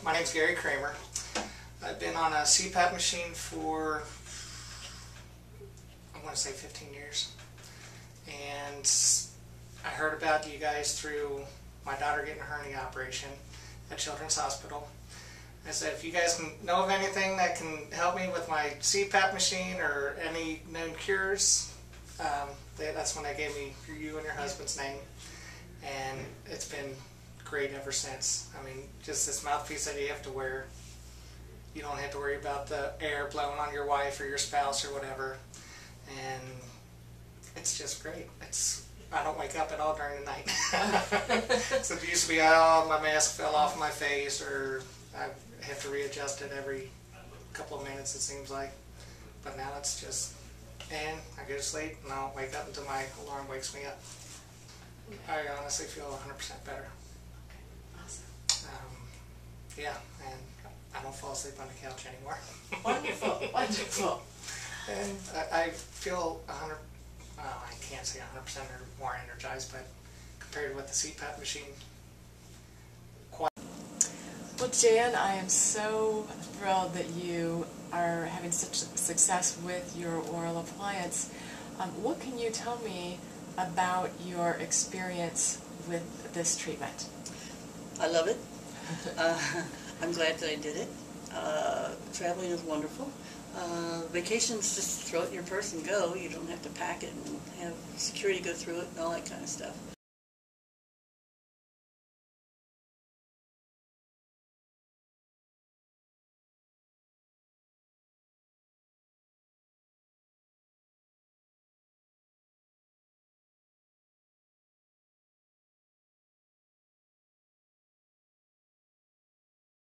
My name's Gary Kramer. I've been on a CPAP machine for, I want to say 15 years. And I heard about you guys through my daughter getting a hernia operation at Children's Hospital. I said, if you guys can know of anything that can help me with my CPAP machine or any known cures, that's when they gave me you and your husband's name. And it's been great ever since. I mean, just this mouthpiece that you have to wear. You don't have to worry about the air blowing on your wife or your spouse or whatever. And it's just great. I don't wake up at all during the night. So it used to be, oh, my mask fell off my face, or I have to readjust it every couple of minutes, it seems like. But now it's just, and I go to sleep and I'll wake up until my alarm wakes me up. I honestly feel 100% better. Awesome. Yeah, and I don't fall asleep on the couch anymore. Wonderful, wonderful. And I feel 100, I can't say 100% or more energized, but compared with the CPAP machine, quite. Well, Jan, I am so thrilled that you are having such success with your oral appliance. What can you tell me about your experience with this treatment? I love it. I'm glad that I did it. Traveling is wonderful. Vacations, just throw it in your purse and go. You don't have to pack it and have security go through it and all that kind of stuff.